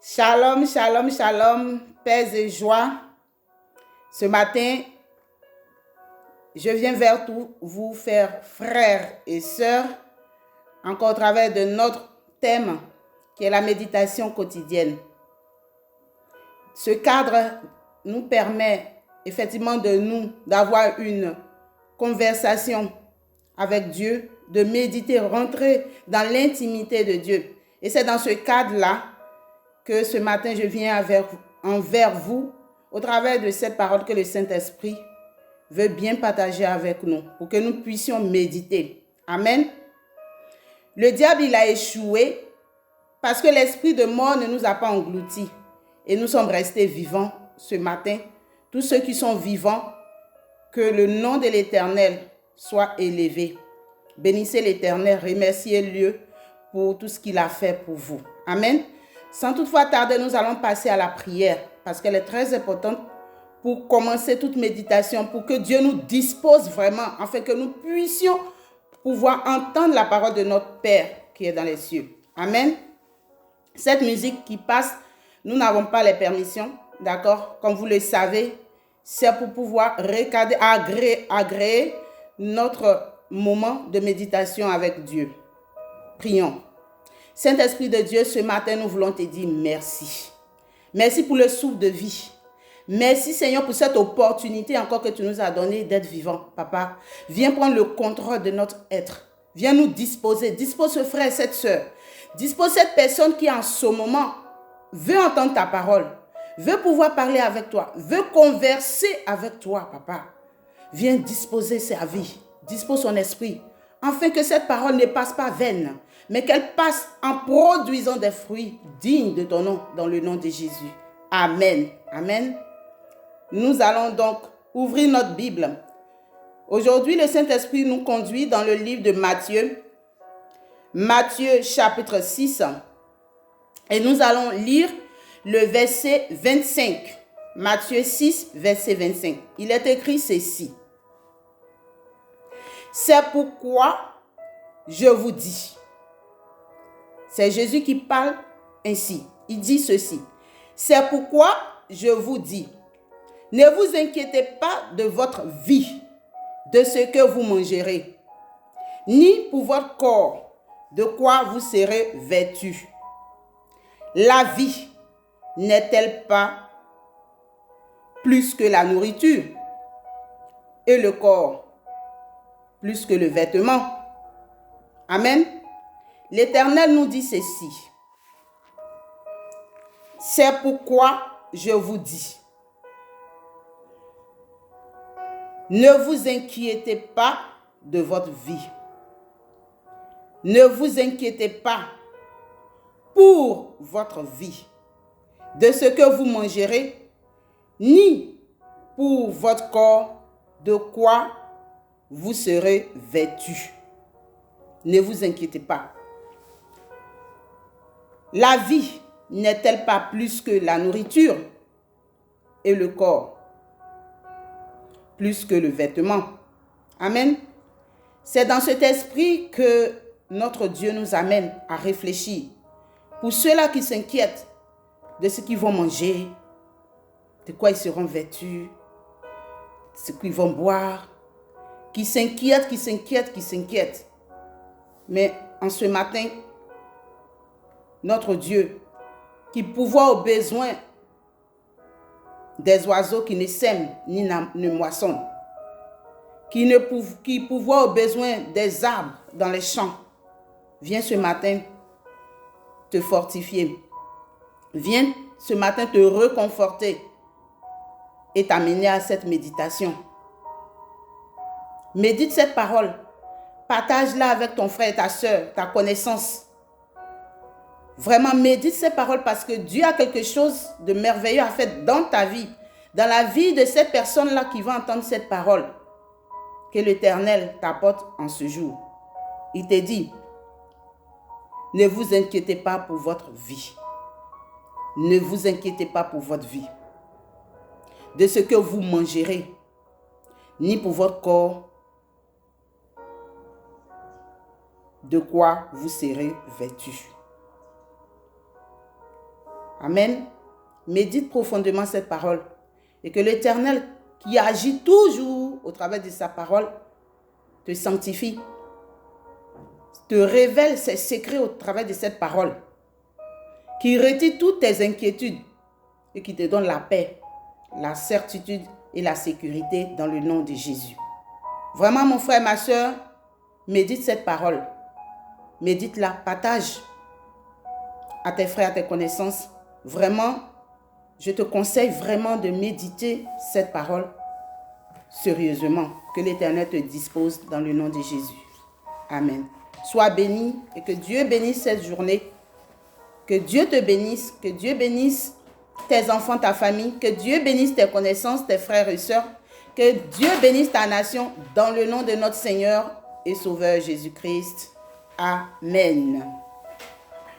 Shalom, shalom, shalom, paix et joie. Ce matin, je viens vers vous faire frères et sœurs, encore au travers de notre thème qui est la méditation quotidienne. Ce cadre nous permet effectivement d'avoir une conversation avec Dieu, de méditer, rentrer dans l'intimité de Dieu. Et c'est dans ce cadre-là que ce matin, je viens envers vous au travers de cette parole que le Saint-Esprit veut bien partager avec nous pour que nous puissions méditer. Amen. Le diable, il a échoué parce que l'esprit de mort ne nous a pas engloutis et nous sommes restés vivants ce matin. Tous ceux qui sont vivants, que le nom de l'Éternel soit élevé. Bénissez l'Éternel, remerciez-le pour tout ce qu'il a fait pour vous. Amen. Sans toutefois tarder, nous allons passer à la prière parce qu'elle est très importante pour commencer toute méditation, pour que Dieu nous dispose vraiment, afin que nous puissions pouvoir entendre la parole de notre Père qui est dans les cieux. Amen. Cette musique qui passe, nous n'avons pas les permissions, d'accord? Comme vous le savez, c'est pour pouvoir agréer notre moment de méditation avec Dieu. Prions. Saint-Esprit de Dieu, ce matin, nous voulons te dire merci. Merci pour le souffle de vie. Merci, Seigneur, pour cette opportunité encore que tu nous as donnée d'être vivants. Papa, viens prendre le contrôle de notre être. Viens nous disposer. Dispose ce frère et cette sœur. Dispose cette personne qui, en ce moment, veut entendre ta parole, veut pouvoir parler avec toi, veut converser avec toi, Papa. Viens disposer sa vie. Dispose son esprit, afin que cette parole ne passe pas vaine, mais qu'elle passe en produisant des fruits dignes de ton nom, dans le nom de Jésus. Amen. Amen. Nous allons donc ouvrir notre Bible. Aujourd'hui, le Saint-Esprit nous conduit dans le livre de Matthieu. Matthieu chapitre 6. Et nous allons lire le verset 25. Matthieu 6, verset 25. Il est écrit ceci. C'est pourquoi je vous dis. C'est Jésus qui parle ainsi. Il dit ceci. C'est pourquoi je vous dis. Ne vous inquiétez pas de votre vie, de ce que vous mangerez, ni pour votre corps, de quoi vous serez vêtus. La vie n'est-elle pas plus que la nourriture, et le corps plus que le vêtement? Amen. L'Éternel nous dit ceci. C'est pourquoi je vous dis. Ne vous inquiétez pas de votre vie. Ne vous inquiétez pas pour votre vie, de ce que vous mangerez, ni pour votre corps, de quoi vous serez vêtus. Ne vous inquiétez pas. La vie n'est-elle pas plus que la nourriture et le corps plus que le vêtement? Amen. C'est dans cet esprit que notre Dieu nous amène à réfléchir. Pour ceux-là qui s'inquiètent de ce qu'ils vont manger, de quoi ils seront vêtus, de ce qu'ils vont boire, qui s'inquiètent. Mais en ce matin, notre Dieu, qui pourvoit aux besoins des oiseaux qui ne sèment ni ne moissonnent, qui pourvoit aux besoins des arbres dans les champs, viens ce matin te fortifier. Viens ce matin te reconforter et t'amener à cette méditation. Médite cette parole. Partage-la avec ton frère et ta soeur, ta connaissance. Vraiment, médite ces paroles parce que Dieu a quelque chose de merveilleux à faire dans ta vie, dans la vie de cette personne-là qui va entendre cette parole que l'Éternel t'apporte en ce jour. Il te dit, ne vous inquiétez pas pour votre vie. Ne vous inquiétez pas pour votre vie, de ce que vous mangerez, ni pour votre corps, de quoi vous serez vêtus. Amen. Médite profondément cette parole et que l'Éternel qui agit toujours au travers de sa parole te sanctifie, te révèle ses secrets au travers de cette parole, qui retire toutes tes inquiétudes et qui te donne la paix, la certitude et la sécurité dans le nom de Jésus. Vraiment, mon frère, ma soeur, médite cette parole. Médite-la, partage à tes frères, à tes connaissances. Vraiment, je te conseille vraiment de méditer cette parole sérieusement. Que l'Éternel te dispose dans le nom de Jésus. Amen. Sois béni et que Dieu bénisse cette journée. Que Dieu te bénisse, que Dieu bénisse tes enfants, ta famille, que Dieu bénisse tes connaissances, tes frères et sœurs, que Dieu bénisse ta nation dans le nom de notre Seigneur et Sauveur Jésus-Christ. Amen.